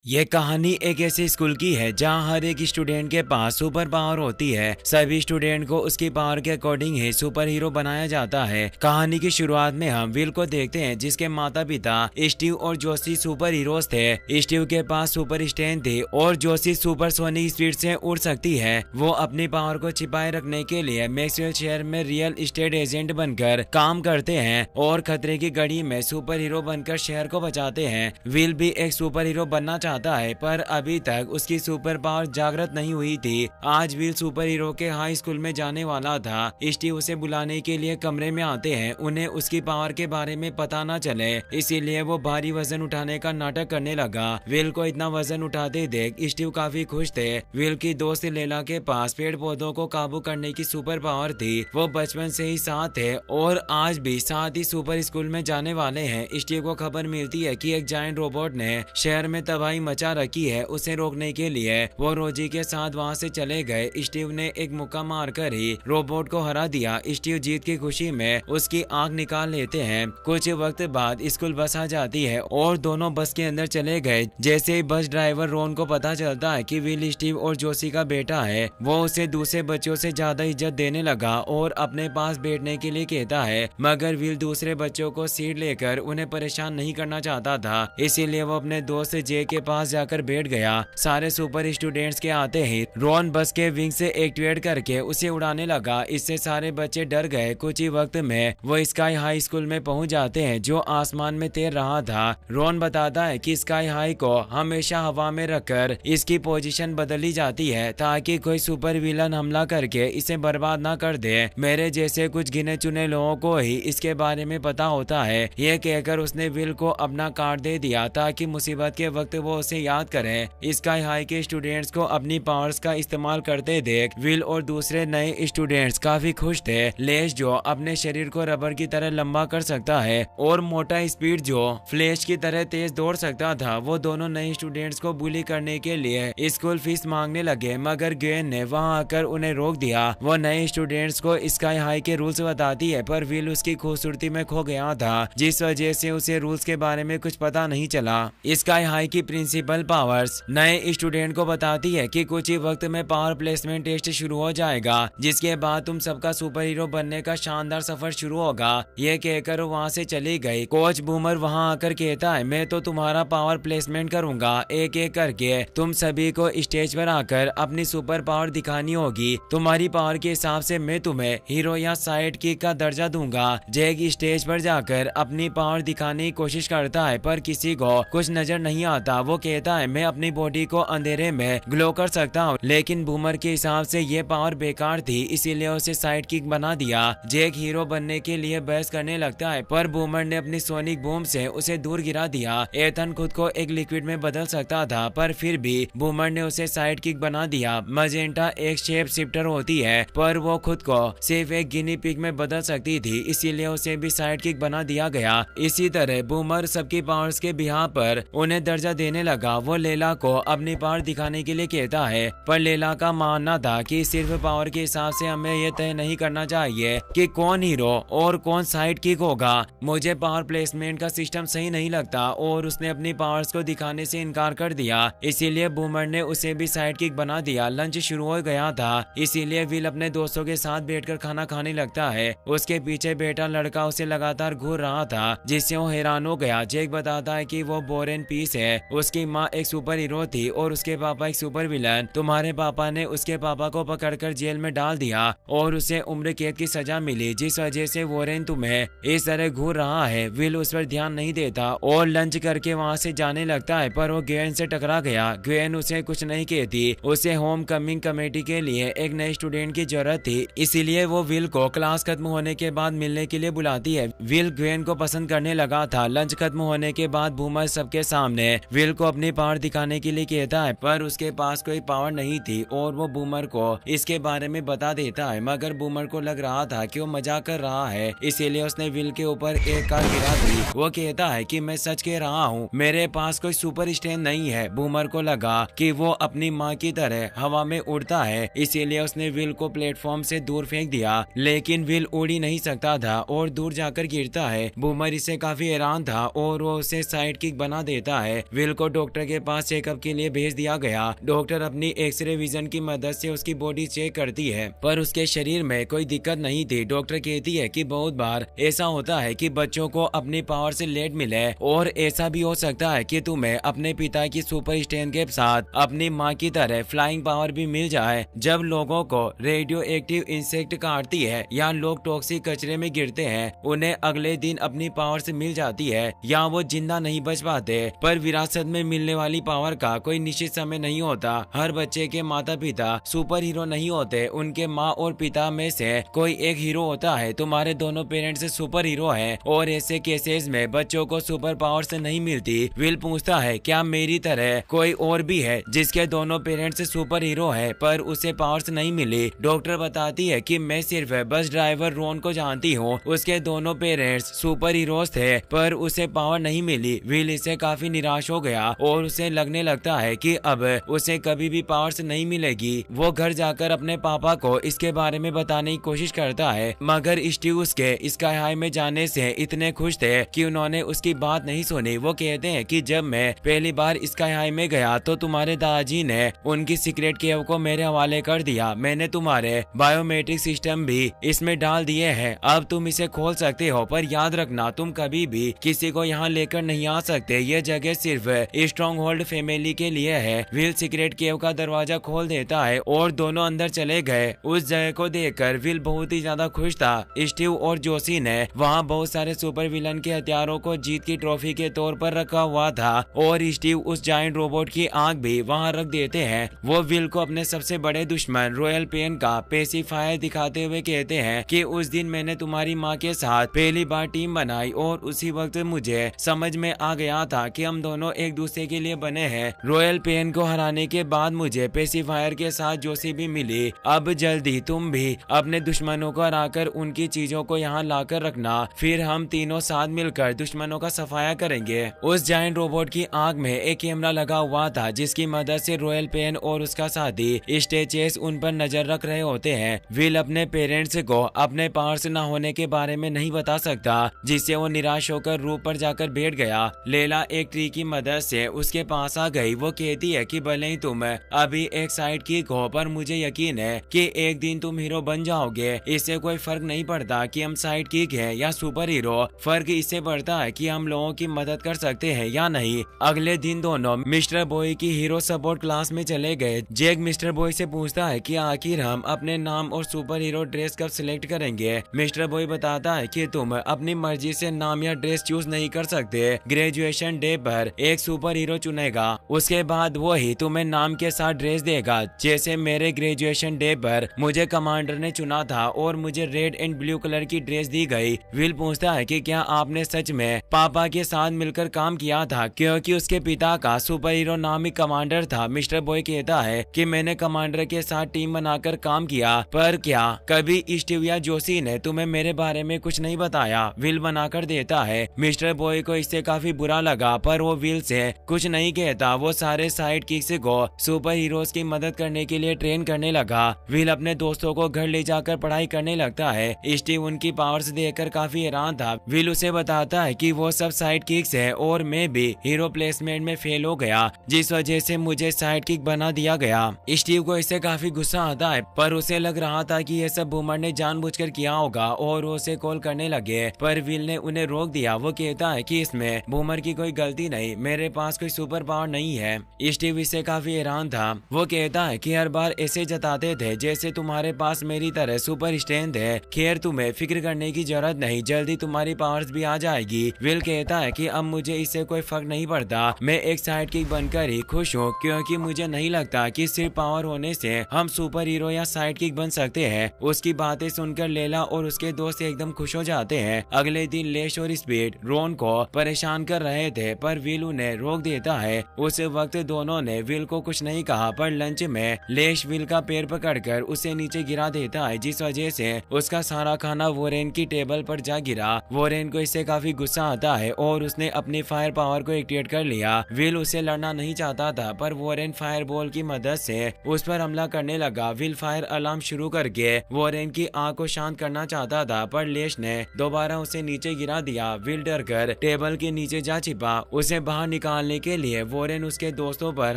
ये कहानी एक ऐसे स्कूल की है जहां हर एक स्टूडेंट के पास सुपर पावर होती है। सभी स्टूडेंट को उसकी पावर के अकॉर्डिंग ही सुपर हीरो बनाया जाता है। कहानी की शुरुआत में हम विल को देखते हैं जिसके माता पिता स्टीव और जोशी सुपर हीरोज थे। स्टीव के पास सुपर स्ट्रेंथ थी और जोशी सुपर सोनिक स्पीड से उड़ सकती है। वो अपनी पावर को छिपाए रखने के लिए मैक्सवेल शहर में रियल एस्टेट एजेंट बनकर काम करते हैं और खतरे की घड़ी में सुपर हीरो बनकर शहर को बचाते हैं। विल भी एक सुपर हीरो बनना चाहता है पर अभी तक उसकी सुपर पावर जागृत नहीं हुई थी। आज विल सुपर हीरो के हाई स्कूल में जाने वाला था। स्टीव उसे बुलाने के लिए कमरे में आते हैं। उन्हें उसकी पावर के बारे में पता न चले इसीलिए वो भारी वजन उठाने का नाटक करने लगा। विल को इतना वजन उठाते देख स्टीव काफी खुश थे। विल की दोस्त लेला के पास पेड़ पौधों को काबू करने की सुपर पावर थी। वो बचपन से ही साथ है और आज भी साथ ही सुपर स्कूल में जाने वाले हैं। स्टीव को खबर मिलती है कि एक जायंट रोबोट ने शहर में तबाही मचा रखी है। उसे रोकने के लिए वो रोजी के साथ वहां से चले गए। स्टीव ने एक मुक्का मारकर ही रोबोट को हरा दिया। स्टीव जीत की खुशी में उसकी आंख निकाल लेते हैं। कुछ वक्त बाद स्कूल बस आ जाती है और दोनों बस के अंदर चले गए। जैसे ही बस ड्राइवर रोन को पता चलता है कि विल स्टीव और जोशी का बेटा है, वो उसे दूसरे बच्चों से ज्यादा इज्जत देने लगा और अपने पास बैठने के लिए कहता है। मगर विल दूसरे बच्चों को सीट लेकर उन्हें परेशान नहीं करना चाहता था, इसीलिए वो अपने दोस्त जे के पास जाकर बैठ गया। सारे सुपर स्टूडेंट्स के आते ही रॉन बस के विंग से एक्टिवेट करके उसे उड़ाने लगा। इससे सारे बच्चे डर गए। कुछ ही वक्त में वो स्काई हाई स्कूल में पहुंच जाते हैं जो आसमान में तैर रहा था। रॉन बताता है कि स्काई हाई को हमेशा हवा में रखकर इसकी पोजीशन बदली जाती है ताकि कोई सुपर विलन हमला करके इसे बर्बाद ना कर दे। मेरे जैसे कुछ गिने चुने लोगों को ही इसके बारे में पता होता है। ये कहकर उसने विल को अपना कार्ड दे दिया ताकि मुसीबत के वक्त वो उसे याद करें। स्काई हाई के स्टूडेंट्स को अपनी पावर्स का इस्तेमाल करते देख विल और दूसरे नए स्टूडेंट्स काफी खुश थे। लेस जो अपने शरीर को रबर की तरह लंबा कर सकता है और मोटा स्पीड जो फ्लैश की तरह तेज दौड़ सकता था, वो दोनों नए स्टूडेंट्स को बुली करने के लिए स्कूल फीस मांगने लगे। मगर ग्वेन ने वहां आकर उन्हें रोक दिया। वो नए स्टूडेंट्स को स्काई हाई के रूल्स बताती है पर विल उसकी खूबसूरती में खो गया था जिस वजह से उसे रूल्स के बारे में कुछ पता नहीं चला। स्काई हाई की प्रिंसिपल पावर्स नए स्टूडेंट को बताती है कि कुछ ही वक्त में पावर प्लेसमेंट टेस्ट शुरू हो जाएगा जिसके बाद तुम सबका सुपर हीरो बनने का शानदार सफर शुरू होगा। ये कहकर वहाँ से चली गई। कोच बूमर वहाँ आकर कहता है मैं तो तुम्हारा पावर प्लेसमेंट करूंगा। एक एक करके तुम सभी को स्टेज पर आकर अपनी सुपर पावर दिखानी होगी। तुम्हारी पावर के हिसाब से मैं तुम्हें हीरो या साइड किक का दर्जा दूंगा। जैक स्टेज पर जाकर अपनी पावर दिखाने की कोशिश करता है पर किसी को कुछ नजर नहीं आता। वो कहता है मैं अपनी बॉडी को अंधेरे में ग्लो कर सकता हूँ, लेकिन बूमर के हिसाब से ये पावर बेकार थी इसीलिए उसे साइड किक बना दिया। जैक हीरो बनने के लिए बहस करने लगता है पर बूमर ने अपनी सोनिक बूम से उसे दूर गिरा दिया। एथन खुद को एक लिक्विड में बदल सकता था पर फिर भी बूमर ने उसे साइड किक बना दिया। मजेंटा एक शेप शिफ्टर होती है पर वो खुद को सिर्फ एक गिनी पिग में बदल सकती थी इसीलिए उसे भी साइड किक बना दिया गया। इसी तरह बूमर सबकी पावर्स के बिहार पर उन्हें दर्जा देने लगा। वो लेला को अपनी पावर दिखाने के लिए कहता है पर लेला का मानना था कि सिर्फ पावर के हिसाब से हमें यह तय नहीं करना चाहिए कि कौन हीरो और कौन साइड किक होगा। मुझे पावर प्लेसमेंट का सिस्टम सही नहीं लगता और उसने अपनी पावर्स को दिखाने से इनकार कर दिया। इसीलिए बूमर ने उसे भी साइड किक बना दिया। लंच शुरू हो गया था इसीलिए विल अपने दोस्तों के साथ बैठकर खाना खाने लगता है। उसके पीछे बैठा लड़का उसे लगातार घूर रहा था जिससे वो हैरान हो गया। जैक बताता है कि वो बोरेन पीस है। उसकी माँ एक सुपर हीरो थी और उसके पापा एक सुपर विलन। तुम्हारे पापा ने उसके पापा को पकड़कर जेल में डाल दिया और उसे उम्र कैद की सजा मिली जिस वजह से वोरेन तुम्हें इस तरह घूर रहा है। विल उस पर ध्यान नहीं देता और लंच करके वहाँ से जाने लगता है पर वो ग्वेन से टकरा गया। ग्वेन उसे कुछ नहीं कहती। उसे होम कमिंग कमेटी के लिए एक नए स्टूडेंट की जरूरत थी इसीलिए वो विल को क्लास खत्म होने के बाद मिलने के लिए बुलाती है। विल ग्वेन को पसंद करने लगा था। लंच खत्म होने के बाद बूमर सबके सामने विल को अपनी पावर दिखाने के लिए कहता है पर उसके पास कोई पावर नहीं थी और वो बूमर को इसके बारे में बता देता है। मगर बूमर को लग रहा था कि वो मजाक कर रहा है इसीलिए उसने विल के ऊपर एक कार गिरा दी। वो कहता है कि मैं सच कह रहा हूँ, मेरे पास कोई सुपर स्ट्रेंथ नहीं है। बूमर को लगा कि वो अपनी माँ की तरह हवा में उड़ता है इसीलिए उसने विल को प्लेटफॉर्म से दूर फेंक दिया, लेकिन विल उड़ ही नहीं सकता था और दूर जाकर गिरता है। बूमर इससे काफी हैरान था और वो उसे साइड किक बना देता है। विल को डॉक्टर के पास चेकअप के लिए भेज दिया गया। डॉक्टर अपनी एक्सरे विजन की मदद से उसकी बॉडी चेक करती है पर उसके शरीर में कोई दिक्कत नहीं थी। डॉक्टर कहती है कि बहुत बार ऐसा होता है कि बच्चों को अपनी पावर से लेट मिले और ऐसा भी हो सकता है कि तुम्हें अपने पिता की सुपर स्ट्रेंथ के साथ अपनी माँ की तरह फ्लाइंग पावर भी मिल जाए। जब लोगों को रेडियो एक्टिव इंसेक्ट काटती है या लोग टॉक्सिक कचरे में गिरते हैं, उन्हें अगले दिन अपनी पावर से मिल जाती है या वो जिंदा नहीं बच पाते। पर विरासत में मिलने वाली पावर का कोई निश्चित समय नहीं होता। हर बच्चे के माता पिता सुपर हीरो नहीं होते, उनके माँ और पिता में से कोई एक हीरो होता है। तुम्हारे दोनों पेरेंट्स सुपर हीरो हैं और ऐसे केसेस में बच्चों को सुपर पावर से नहीं मिलती। विल पूछता है क्या मेरी तरह कोई और भी है जिसके दोनों पेरेंट्स सुपर हीरो है पर उसे पावर्स नहीं मिली? डॉक्टर बताती है कि मैं सिर्फ बस ड्राइवर रोन को जानती हूँ, उसके दोनों पेरेंट्स सुपर हीरोज थे पर उसे पावर नहीं मिली। विल इससे काफी निराश हो गया और उसे लगने लगता है कि अब उसे कभी भी पावर्स नहीं मिलेगी। वो घर जाकर अपने पापा को इसके बारे में बताने की कोशिश करता है मगर स्टीव उसके स्काई हाई में जाने से इतने खुश थे कि उन्होंने उसकी बात नहीं सुनी। वो कहते हैं कि जब मैं पहली बार स्काई हाई में गया तो तुम्हारे दादाजी ने उनकी सीक्रेट केव को मेरे हवाले कर दिया। मैंने तुम्हारे बायोमेट्रिक सिस्टम भी इसमें डाल दिए हैं, अब तुम इसे खोल सकते हो पर याद रखना तुम कभी भी किसी को यहाँ लेकर नहीं आ सकते। ये जगह सिर्फ स्ट्रॉन्ग होल्ड फैमिली के लिए है। विल सीक्रेट केव का दरवाजा खोल देता है और दोनों अंदर चले गए। उस जगह को देखकर विल बहुत ही ज्यादा खुश था। स्टीव और जोशी ने वहाँ बहुत सारे सुपर विलन के हथियारों को जीत की ट्रॉफी के तौर पर रखा हुआ था और स्टीव उस जायंट रोबोट की आंख भी वहाँ रख देते हैं। वो विल को अपने सबसे बड़े दुश्मन रॉयल पेन का पेसिफायर दिखाते हुए कहते हैं कि उस दिन मैंने तुम्हारी माँ के साथ पहली बार टीम बनाई और उसी वक्त मुझे समझ में आ गया था कि हम दोनों एक दूसरे के लिए बने हैं। रॉयल पेन को हराने के बाद मुझे पेसिफायर के साथ जोशी भी मिली। अब जल्दी तुम भी अपने दुश्मनों को हराकर उनकी चीजों को यहाँ लाकर रखना, फिर हम तीनों साथ मिलकर दुश्मनों का सफाया करेंगे। उस जायंट रोबोट की आंख में एक कैमरा लगा हुआ था जिसकी मदद से रॉयल पेन और उसका साथी स्टेचेस उन पर नजर रख रहे होते हैं। विल अपने पेरेंट्स को अपने पावर्स न होने के बारे में नहीं बता सकता जिससे वो निराश होकर रूप पर जाकर बैठ गया। लेला एक ट्री की मदद से उसके पास आ गई। वो कहती है कि भले ही तुम अभी एक साइड किक हो पर मुझे यकीन है कि एक दिन तुम हीरो बन जाओगे। इससे कोई फर्क नहीं पड़ता कि हम साइड किक है या सुपर हीरो, फर्क इससे पड़ता है कि हम लोगों की मदद कर सकते हैं या नहीं। अगले दिन दोनों मिस्टर बॉय की हीरो सपोर्ट क्लास में चले गए। जैक मिस्टर बॉय से पूछता है कि आखिर हम अपने नाम और सुपर हीरो ड्रेस कब सिलेक्ट करेंगे। मिस्टर बॉय बताता है कि तुम अपनी मर्जी से नाम या ड्रेस चूज नहीं कर सकते। ग्रेजुएशन डे पर एक सुपर हीरो चुनेगा, उसके बाद वो ही तुम्हें नाम के साथ ड्रेस देगा। जैसे मेरे ग्रेजुएशन डे पर मुझे कमांडर ने चुना था और मुझे रेड एंड ब्लू कलर की ड्रेस दी गई। विल पूछता है कि क्या आपने सच में पापा के साथ मिलकर काम किया था क्योंकि उसके पिता का सुपर हीरो नाम ही कमांडर था। मिस्टर बॉय कहता है कि मैंने कमांडर के साथ टीम बनाकर काम किया, पर क्या कभी स्टीव या जोशी ने तुम्हें मेरे बारे में कुछ नहीं बताया? विल बनाकर देता है। मिस्टर बॉय को इससे काफी बुरा लगा पर वो विल से कुछ नहीं कहता। वो सारे साइड किक्स को सुपर हीरोज की मदद करने के लिए ट्रेन करने लगा। विल अपने दोस्तों को घर ले जाकर पढ़ाई करने लगता है। स्टीव उनकी पावर्स देखकर काफी हैरान था। विल उसे बताता है कि वो सब साइड किक्स है और मैं भी हीरो प्लेसमेंट में फेल हो गया जिस वजह से मुझे साइड किक बना दिया गया। स्टीव को इससे काफी गुस्सा आता है पर उसे लग रहा था कि यह सब बूमर ने जानबूझकर किया होगा और वो उसे कॉल करने लगे पर विल ने उन्हें रोक दिया। वो कहता है कि इसमें बूमर की कोई गलती नहीं, मेरे पास कोई सुपर पावर नहीं है। स्टीव इससे काफी हैरान था। वो कहता है कि हर बार ऐसे जताते थे जैसे तुम्हारे पास मेरी तरह सुपर स्ट्रेंथ है। खैर तुम्हें फिक्र करने की जरूरत नहीं, जल्दी तुम्हारी पावर्स भी आ जाएगी। विल कहता है कि अब मुझे इससे कोई फर्क नहीं पड़ता, मैं एक साइड किक बनकर ही खुश हूँ क्योंकि मुझे नहीं लगता कि सिर्फ पावर होने से हम सुपर हीरो या साइड किक बन सकते हैं। उसकी बातें सुनकर लेला और उसके दोस्त एकदम खुश हो जाते हैं। अगले दिन लेश और स्पीड रोन को परेशान कर रहे थे पर विल उन्हें रोक देता है। उस वक्त दोनों ने विल को कुछ नहीं कहा पर लंच में लेश विल का पैर पकड़कर उसे नीचे गिरा देता है जिस वजह से उसका सारा खाना वोरेन की टेबल पर जा गिरा। वोरेन को इससे काफी गुस्सा आता है और उसने अपनी फायर पावर को एक्टिवेट कर लिया। विल उसे लड़ना नहीं चाहता था पर वोरेन फायर बॉल की मदद से उस पर हमला करने लगा। विल फायर अलार्म शुरू करके वोरेन की आंख को शांत करना चाहता था पर लेश ने दोबारा उसे नीचे गिरा दिया। विल डर कर टेबल के नीचे जा छिपा। उसे बाहर निकाल निकालने के लिए वॉरेन उसके दोस्तों पर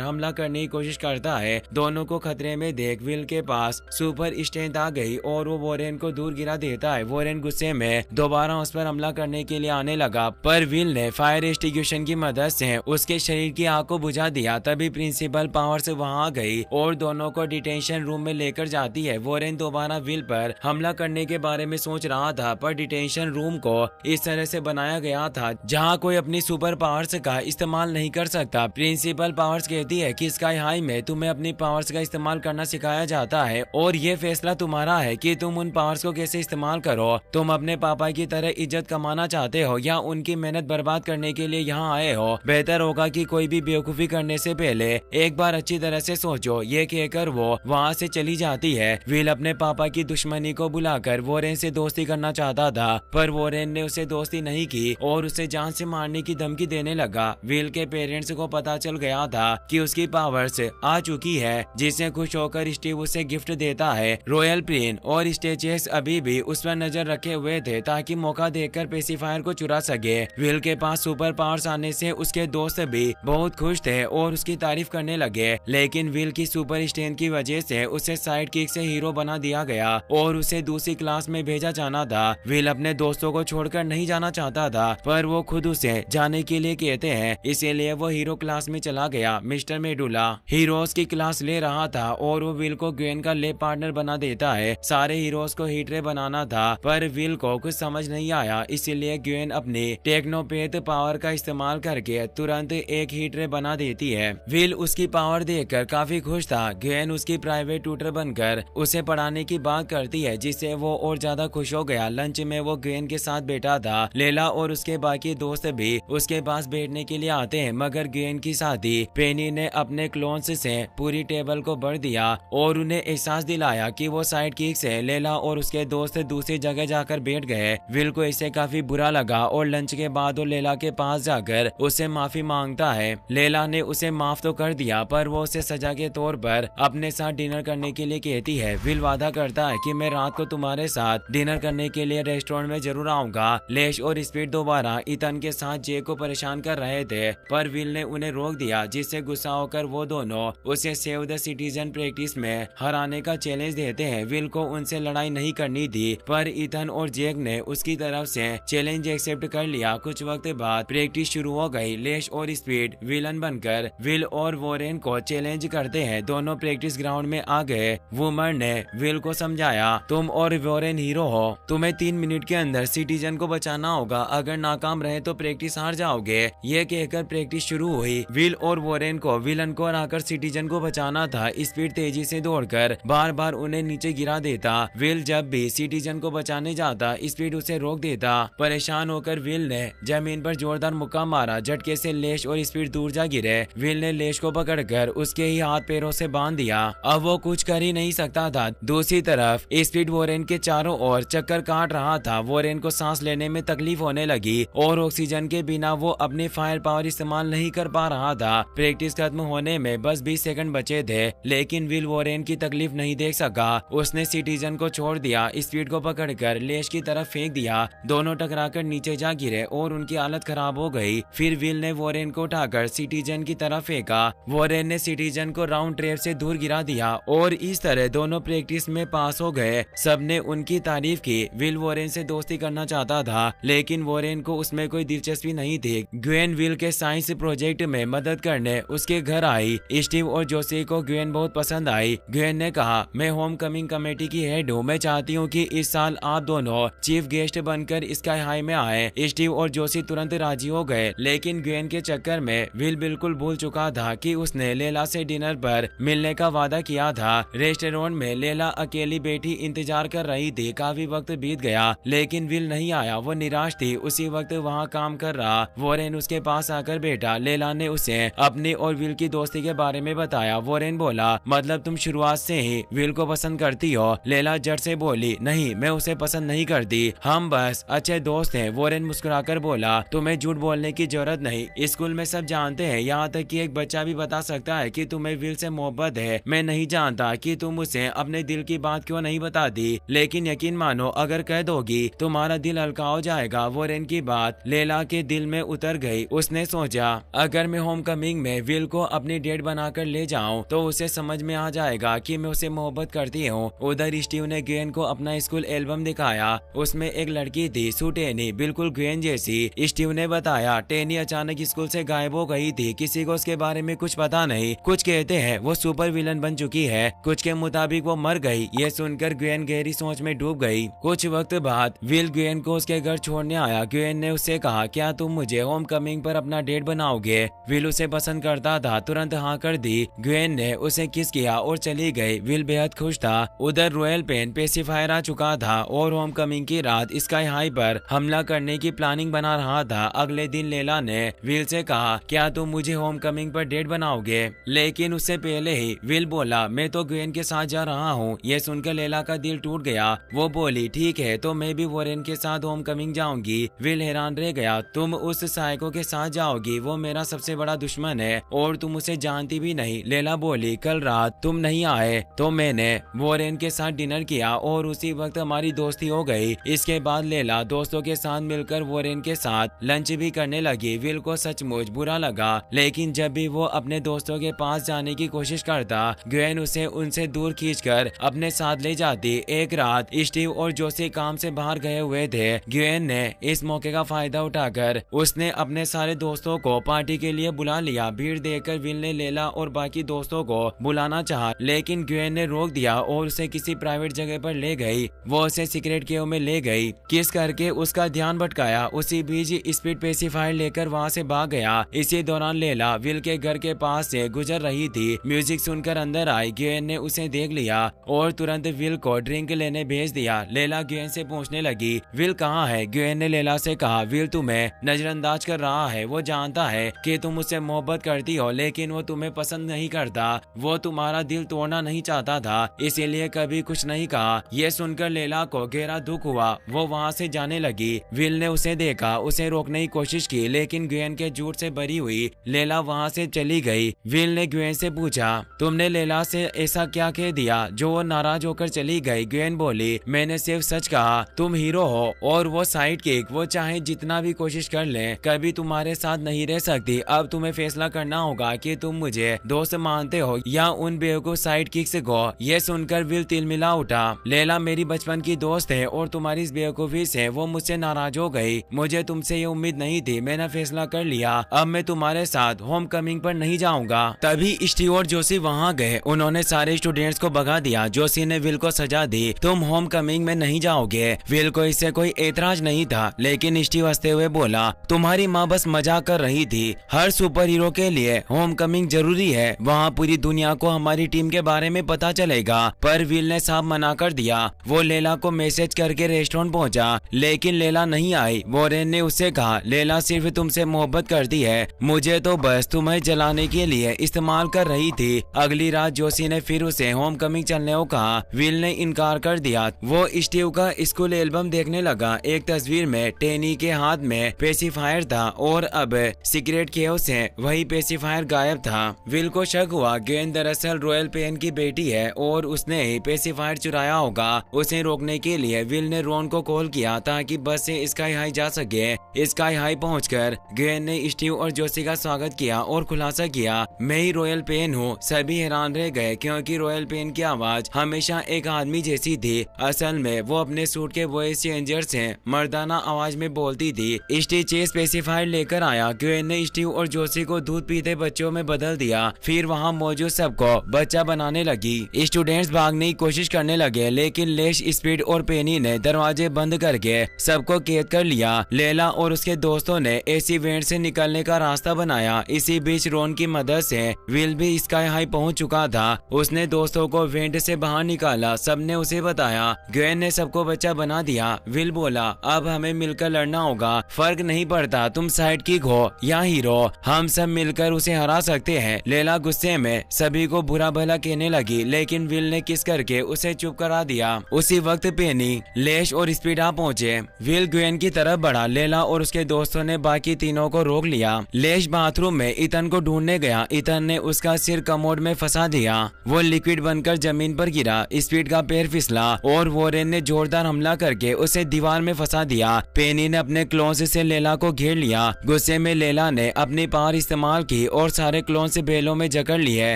हमला करने की कोशिश करता है। दोनों को खतरे में देख विल के पास सुपर स्ट्रेंथ आ गई और वो वॉरेन को दूर गिरा देता है। वॉरेन गुस्से में दोबारा उस पर हमला करने के लिए आने लगा, पर विल ने फायर एक्सटिंग्विशर की मदद से उसके शरीर की आग को बुझा दिया। तभी प्रिंसिपल पावर्स वहां आ गई और दोनों को डिटेंशन रूम में लेकर जाती है। वॉरेन दोबारा विल पर हमला करने के बारे में सोच रहा था, पर डिटेंशन रूम को इस तरह से बनाया गया था जहां कोई अपनी सुपर पावर्स का इस्तेमाल नहीं कर सकता। प्रिंसिपल पावर्स कहती है कि स्काई हाई में तुम्हें अपनी पावर्स का इस्तेमाल करना सिखाया जाता है और ये फैसला तुम्हारा है कि तुम उन पावर्स को कैसे इस्तेमाल करो। तुम अपने पापा की तरह इज्जत कमाना चाहते हो या उनकी मेहनत बर्बाद करने के लिए यहाँ आए हो? बेहतर होगा कि कोई भी बेवकूफी करने से पहले एक बार अच्छी तरह से सोचो। ये कहकर वो वहाँ से चली जाती है। विल अपने पापा की दुश्मनी को बुलाकर वॉरेन से दोस्ती करना चाहता था, पर वॉरेन ने उसे दोस्ती नहीं की और उसे जान से मारने की धमकी देने लगा। विल के पेरेंट्स को पता चल गया था कि उसकी पावर्स आ चुकी है, जिससे खुश होकर स्टीव उसे गिफ्ट देता है। रॉयल प्रिन और स्टेचेस अभी भी उस पर नजर रखे हुए थे ताकि मौका देकर पेसिफायर को चुरा सके। विल के पास सुपर पावर्स आने से उसके दोस्त भी बहुत खुश थे और उसकी तारीफ करने लगे, लेकिन विल की सुपर स्ट्रेंथ की वजह से उसे साइड किक से हीरो बना दिया गया और उसे दूसरी क्लास में भेजा जाना था। विल अपने दोस्तों को छोड़कर नहीं जाना चाहता था, पर वो खुद उसे जाने के लिए कहते हैं, इसीलिए वो हीरो क्लास में चला गया। मिस्टर मेडुला हीरोज की क्लास ले रहा था और वो विल को ग्वेन का लैब पार्टनर बना देता है। सारे हीरोज को हीटरे बनाना था, पर विल को कुछ समझ नहीं आया, इसीलिए ग्वेन अपनी टेक्नोपैथ पावर का इस्तेमाल करके तुरंत एक हीटरे बना देती है। विल उसकी पावर देखकर काफी खुश था। ग्वेन उसकी प्राइवेट ट्यूटर बनकर उसे पढ़ाने की बात करती है, जिससे वो और ज्यादा खुश हो गया। लंच में वो ग्वेन के साथ बैठा था। लेला और उसके बाकी दोस्त भी उसके पास बैठने के लिए आते हैं, मगर ग्वेन की साथी पेनी ने अपने क्लोन्स से पूरी टेबल को भर दिया और उन्हें एहसास दिलाया कि वो साइड किक से लेला और उसके दोस्त दूसरी जगह जाकर बैठ गए। विल को इससे काफी बुरा लगा और लंच के बाद वो लेला के पास जाकर उससे माफी मांगता है। लेला ने उसे माफ तो कर दिया, पर वो उसे सजा के तौर पर अपने साथ डिनर करने के लिए कहती है। विल वादा करता है कि मैं रात को तुम्हारे साथ डिनर करने के लिए रेस्टोरेंट में जरूर आऊंगा। लेश और स्पीड दोबारा ईथन के साथ जे को परेशान कर रहे थे, पर विल ने उन्हें रोक दिया, जिससे गुस्सा होकर वो दोनों उसे सेव द सिटीजन प्रैक्टिस में हराने का चैलेंज देते हैं। विल को उनसे लड़ाई नहीं करनी थी, पर ईथन और जैक ने उसकी तरफ से चैलेंज एक्सेप्ट कर लिया। कुछ वक्त बाद प्रैक्टिस शुरू हो गई। लेश और स्पीड विलन बनकर विल और वॉरेन को चैलेंज करते हैं। दोनों प्रैक्टिस ग्राउंड में आ गए। वुमर ने विल को समझाया, तुम और वॉरेन हीरो हो, तुम्हें 3 मिनट के अंदर सिटीजन को बचाना होगा, अगर नाकाम रहे तो प्रैक्टिस हार जाओगे। ये कहकर प्रैक्टिस शुरू हुई। विल और वॉरेन को विलन को हराकर सिटीजन को बचाना था। स्पीड तेजी से दौड़कर बार बार उन्हें नीचे गिरा देता। विल जब भी सिटीजन को बचाने जाता, स्पीड उसे रोक देता। परेशान होकर विल ने जमीन पर जोरदार मुक्का मारा। झटके से लेश और स्पीड दूर जा गिरे। विल ने लेश को पकड़कर उसके ही हाथ पैरों से बांध दिया। अब वो कुछ कर ही नहीं सकता था। दूसरी तरफ स्पीड वॉरेन के चारों ओर चक्कर काट रहा था। वॉरेन को सांस लेने में तकलीफ होने लगी और ऑक्सीजन के बिना वो अपनी फायर पावर इस्तेमाल नहीं कर पा रहा था। प्रैक्टिस खत्म होने में बस 20 सेकंड बचे थे, लेकिन विल वॉरेन की तकलीफ नहीं देख सका। उसने सिटीजन को छोड़ दिया। स्पीड को पकड़कर लेश की तरफ फेंक दिया। दोनों टकराकर नीचे जा गिरे और उनकी हालत खराब हो गई। फिर विल ने वॉरेन को उठाकर सिटीजन की तरफ फेंका। वॉरेन ने सिटीजन को राउंड ट्रैप से दूर गिरा दिया और इस तरह दोनों प्रैक्टिस में पास हो गए। सबने उनकी तारीफ की। विल वॉरेन से दोस्ती करना चाहता था, लेकिन वॉरेन को उसमें कोई दिलचस्पी नहीं थी। ग्वेन विल के साइंस प्रोजेक्ट में मदद करने उसके घर आई। स्टीव और जोशी को ग्वेन बहुत पसंद आई। ग्वेन ने कहा, मैं होम कमिंग कमेटी की हेड हूँ, मैं चाहती हूँ कि इस साल आप दोनों चीफ गेस्ट बनकर स्काई हाई में आए। स्टीव और जोशी तुरंत राजी हो गए, लेकिन ग्वेन के चक्कर में विल बिल्कुल भूल चुका था कि उसने लेला से डिनर पर मिलने का वादा किया था। रेस्टोरेंट में लेला अकेली बैठी इंतजार कर रही थी। काफी वक्त बीत गया, लेकिन विल नहीं आया। वो निराश थी। उसी वक्त वहाँ काम कर रहा वॉरेन उसके पास आकर बैठा। लेला ने उसे अपनी और विल की दोस्ती के बारे में बताया। वॉरेन बोला, मतलब तुम शुरुआत से ही विल को पसंद करती हो? लेला जट से बोली, नहीं, मैं उसे पसंद नहीं करती, हम बस अच्छे दोस्त हैं। वॉरेन मुस्कुराकर बोला, तुम्हें झूठ बोलने की जरूरत नहीं, स्कूल में सब जानते हैं, यहाँ तक कि एक बच्चा भी बता सकता है कि तुम्हें विल से मोहब्बत है। मैं नहीं जानता कि तुम उसे अपने दिल की बात क्यों नहीं बताती, लेकिन यकीन मानो अगर कह दोगी तुम्हारा दिल हल्का हो जाएगा। वॉरेन की बात लेला के दिल में उतर गई। उसने सोचा सोचा अगर मैं होम कमिंग में विल को अपनी डेट बनाकर ले जाऊं तो उसे समझ में आ जाएगा कि मैं उसे मोहब्बत करती हूँ। उधर स्टीव ने ग्वेन को अपना स्कूल एल्बम दिखाया। उसमें एक लड़की थी सू टेनी, बिल्कुल ग्वेन जैसी। स्टीव ने बताया टेनी अचानक स्कूल से गायब हो गई थी, किसी को उसके बारे में कुछ पता नहीं। कुछ कहते हैं वो सुपर विलन बन चुकी है, कुछ के मुताबिक वो मर गई। ये सुनकर ग्वेन गहरी सोच में डूब गई। कुछ वक्त बाद विल ग्वेन को उसके घर छोड़ने आया। ग्वेन ने उससे कहा क्या तुम मुझे होम कमिंग पर अपना डेट बनाओगे? विल उसे पसंद करता था, तुरंत हाँ कर दी। ग्वेन ने उसे किस किया और चली गई। विल बेहद खुश था। उधर रॉयल पेन पेसिफायर आ चुका था और होम कमिंग की रात स्काई हाई पर हमला करने की प्लानिंग बना रहा था। अगले दिन लेला ने विल से कहा क्या तुम मुझे होम कमिंग पर डेट बनाओगे? लेकिन उससे पहले ही विल बोला मैं तो ग्वेन के साथ जा रहा हूँ। ये सुनकर लेला का दिल टूट गया। वो बोली ठीक है तो मैं भी वॉरेन के साथ होम कमिंग जाऊंगी। विल हैरान रह गया। तुम उस साइको के साथ जाओगी? वो मेरा सबसे बड़ा दुश्मन है और तुम उसे जानती भी नहीं। लेला बोली कल रात तुम नहीं आए तो मैंने वॉरेन के साथ डिनर किया और उसी वक्त हमारी दोस्ती हो गई। इसके बाद लेला दोस्तों के साथ मिलकर वॉरेन के साथ लंच भी करने लगी। विल को सचमुच बुरा लगा, लेकिन जब भी वो अपने दोस्तों के पास जाने की कोशिश करता ग्वेन उसे उनसे दूर खींचकर अपने साथ ले जाती। एक रात स्टीव और जोशी काम से बाहर गए हुए थे। ग्वेन ने इस मौके का फायदा उठाकर उसने अपने सारे दोस्तों को पार्टी के लिए बुला लिया। भीड़ देखकर विल ने लेला और बाकी दोस्तों को बुलाना चाहा, लेकिन ग्वेन ने रोक दिया और उसे किसी प्राइवेट जगह पर ले गई। वो उसे सीक्रेट केव में ले गई, किस करके उसका ध्यान भटकाया। उसी बीच स्पीड पेसिफायर लेकर वहाँ से भाग गया। इसी दौरान लेला विल के घर के पास से गुजर रही थी। म्यूजिक सुनकर अंदर आई। ग्वेन ने उसे देख लिया और तुरंत विल को ड्रिंक लेने भेज दिया। लेला ग्वेन से पूछने लगी विल कहाँ है? ग्वेन ने लेला से कहा विल तुम्हें नजरअंदाज कर रहा है। वो जानता है कि तुम उससे मोहब्बत करती हो, लेकिन वो तुम्हें पसंद नहीं करता। वो तुम्हारा दिल तोड़ना नहीं चाहता था, इसीलिए कभी कुछ नहीं कहा। ये सुनकर लेला को गहरा दुख हुआ। वो वहाँ से जाने लगी। विल ने उसे देखा, उसे रोकने की कोशिश की, लेकिन ग्वेन के झूठ से भरी हुई लेला वहाँ से चली गई। विल ने ग्वेन से पूछा तुमने लेला से ऐसा क्या कह दिया जो वो नाराज होकर चली गई? ग्वेन बोली मैंने सिर्फ सच कहा। तुम हीरो हो और वो साइड किक। वो चाहे जितना भी कोशिश कर ले कभी तुम्हारे साथ नहीं रह सकती। अब तुम्हें फैसला करना होगा कि तुम मुझे दोस्त मानते हो या उन बेवकूफ साइड किक से गो। ये सुनकर विल तिलमिला उठा। लेला मेरी बचपन की दोस्त है और तुम्हारी इस बेवकूफी से वो मुझसे नाराज हो गई। मुझे तुमसे ये उम्मीद नहीं थी। मैंने फैसला कर लिया, अब मैं तुम्हारे साथ होम कमिंग पर नहीं जाऊंगा। तभी स्टीव और जोशी वहाँ गए। उन्होंने सारे स्टूडेंट्स को भगा दिया। जोशी ने विल को सजा दी, तुम होम कमिंग में नहीं जाओगे। विल को इससे कोई एतराज नहीं था, लेकिन स्टीव हंसते हुए बोला तुम्हारी माँ बस मजाक कर रही थी। हर सुपर हीरो के लिए होम कमिंग जरूरी है, वहाँ पूरी दुनिया को हमारी टीम के बारे में पता चलेगा। पर विल ने साफ मना कर दिया। वो लेला को मैसेज करके रेस्टोरेंट पहुंचा, लेकिन लेला नहीं आई। वॉरेन ने उससे कहा लेला सिर्फ तुमसे मोहब्बत करती है, मुझे तो बस तुम्हें जलाने के लिए इस्तेमाल कर रही थी। अगली रात जोशी ने फिर उसे होम कमिंग चलने को कहा। विल ने इनकार कर दिया। वो स्टीव का स्कूल एल्बम देखने लगा। एक तस्वीर में टेनी के हाथ में पेसिफायर था और अब सीक्रेट केव से वही पेसिफायर गायब था। विल को शक हुआ ग्वेन दरअसल रॉयल पेन की बेटी है और उसने ही पेसिफायर चुराया होगा। उसे रोकने के लिए विल ने रॉन को कॉल किया ताकि बस से स्काई हाई जा सके। स्काई हाई पहुंचकर ग्वेन ने स्टीव और जोशी का स्वागत किया और खुलासा किया मैं ही रॉयल पेन हूँ। सभी हैरान रह गए क्योंकि रॉयल पेन की आवाज हमेशा एक आदमी जैसी थी। असल में वो अपने सूट के वॉइस चेंजर से मर्दाना आवाज में बोलती थी। स्टीव चेस पेसिफायर लेकर आया। ग्वेन ने स्टीव और जोशी को दूध पीते बच्चों में बदल दिया। फिर वहाँ मौजूद सबको बच्चा बनाने लगी। स्टूडेंट्स भागने की कोशिश करने लगे, लेकिन लेश, स्पीड और पेनी ने दरवाजे बंद करके सबको कैद कर लिया। लेला और उसके दोस्तों ने एसी वेंट से निकलने का रास्ता बनाया। इसी बीच रॉन की मदद से विल भी स्काई हाई पहुंच चुका था। उसने दोस्तों को वेंट से बाहर निकाला। सबने उसे बताया। ग्वेन ने सबको बच्चा बना दिया। विल बोला अब हमें मिलकर लड़ना होगा, फर्क नहीं पड़ता तुम साइड किक हो या हीरो, हम सब मिलकर उसे हरा सकते हैं। लेला गुस्से में सभी को बुरा भला कहने लगी, लेकिन विल ने किस करके उसे चुप करा दिया। उसी वक्त पेनी, लेश और स्पीड आ पहुंचे। विल ग्वेन की तरफ बढ़ा। लेला और उसके दोस्तों ने बाकी तीनों को रोक लिया। लेश बाथरूम में इथन को ढूंढने गया। इथन ने उसका सिर कमोड में फंसा दिया। वो लिक्विड बनकर जमीन पर गिरा। स्पीड का पैर फिसला और वॉरेन ने जोरदार हमला करके उसे दीवार में फंसा दिया। पेनी ने अपने क्लॉन्स से लेला को घेर लिया। गुस्से में लेला ने अपनी पावर इस्तेमाल की और सारे क्लोन से बेलों में जकड़ लिए।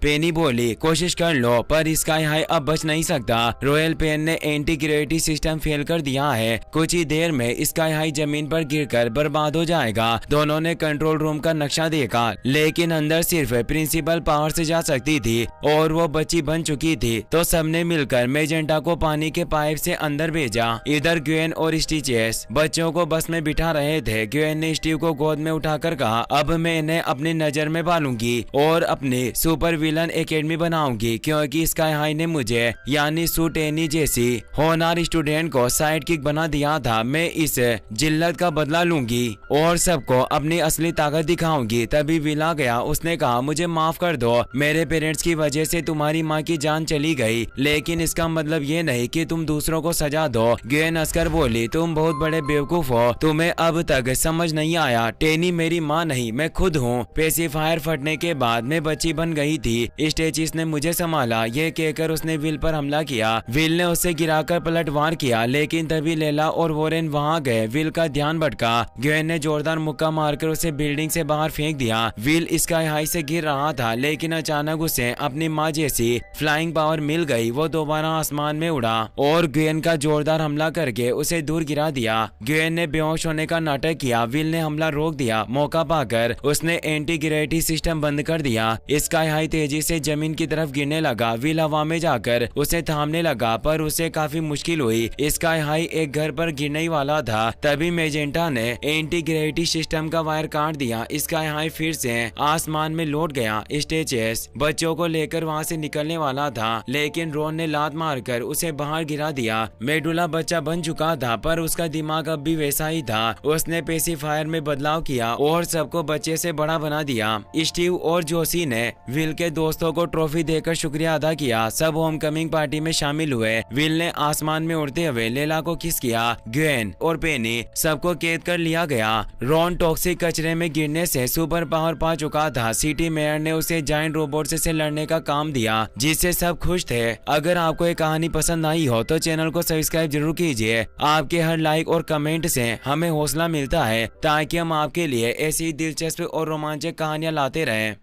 पेनी बोली कोशिश कर लो पर स्काई हाई अब बच नहीं सकता। रॉयल पेन ने एंटी ग्रेविटी सिस्टम फेल कर दिया है, कुछ ही देर में स्काई हाई जमीन पर गिरकर बर्बाद हो जाएगा। दोनों ने कंट्रोल रूम का नक्शा देखा लेकिन अंदर सिर्फ प्रिंसिपल पावर से जा सकती थी और वो बच्ची बन चुकी थी। तो सबने मिलकर मेजेंटा को पानी के पाइप से अंदर भेजा। इधर ग्वेन और स्टिचेस बच्चों को बस में बिठा रहे थे। ग्वेन ने स्टीव को गोद में उठाकर कहा, अब मैं इन्हें अपनी नजर में पालूंगी और अपनी सुपर विलन एकेडमी बनाऊंगी, क्योंकि स्काई हाई ने मुझे यानी सुटेनी जैसी होनहार स्टूडेंट को साइड किक बना दिया था। मैं इस जिल्लत का बदला लूंगी और सबको अपनी असली ताकत दिखाऊंगी। तभी विल आ गया। उसने कहा, मुझे माफ कर दो, मेरे पेरेंट्स की वजह से तुम्हारी माँ की जान चली गई, लेकिन इसका मतलब ये नहीं कि तुम दूसरों को सजा दो। ग्वेन हंसकर बोली, तुम बहुत बड़े बेवकूफ हो, तुम्हें अब तक समझ नहीं आया। टेनी मेरी माँ नहीं, मैं खुद हूँ। पेसिफायर फटने के बाद मैं बच्ची बन गई थी। स्टेचिस ने मुझे संभाला। ये कहकर उसने विल पर हमला किया। विल ने उसे गिराकर पलटवार किया, लेकिन तभी लेला और वोरेन वहां गए। विल का ध्यान भटका। ग्वेन ने जोरदार मुक्का मारकर उसे बिल्डिंग से बाहर फेंक दिया। विल स्काई हाई से गिर रहा था, लेकिन अचानक उसे अपनी माँ जैसी फ्लाइंग पावर मिल गई। वो दोबारा आसमान में उड़ा और ग्वेन का जोरदार हमला करके उसे दूर गिरा दिया। ग्वेन ने बेहोश होने का नाटक किया। विल ने हमला रोक दिया। मौका पाकर उसने एंटी ग्रेविटी सिस्टम बंद कर दिया। स्काई हाई तेजी से जमीन की तरफ गिरने लगा। विल हवा में जाकर उसे थामने लगा, पर उसे काफी मुश्किल हुई। स्काई हाई एक घर पर गिरने ही वाला था। तभी मेजेंटा ने एंटी ग्रेविटी सिस्टम का वायर काट दिया। स्काई हाई फिर से आसमान में लौट गया। स्टेचेस बच्चों को लेकर वहां से निकलने वाला था, लेकिन रोन ने लात मारकर उसे बाहर गिरा दिया। मेडुला बच्चा बन चुका था, पर उसका दिमाग अब भी वैसा ही था। उसने पेसिफायर में बदलाव किया और सबको बच्चे से बड़ा बना दिया। स्टीव और जोशी ने विल के दोस्तों को ट्रॉफी देकर शुक्रिया अदा किया। सब होमकमिंग पार्टी में शामिल हुए। विल ने आसमान में उड़ते हुए लेला को किस किया। ग्वेन और पेनी सबको कैद कर लिया गया। रॉन टॉक्सिक कचरे में गिरने से सुपर पावर पा चुका था। सिटी मेयर ने उसे जायंट रोबोट से लड़ने का काम दिया, जिससे सब खुश थे। अगर आपको ये कहानी पसंद आई हो तो चैनल को सब्सक्राइब जरूर कीजिए। आपके हर लाइक और कमेंट से हमें हौसला मिलता है, ताकि हम आपके लिए ऐसी दिलचस्प और रोमांचक कहानियां लाते रहें।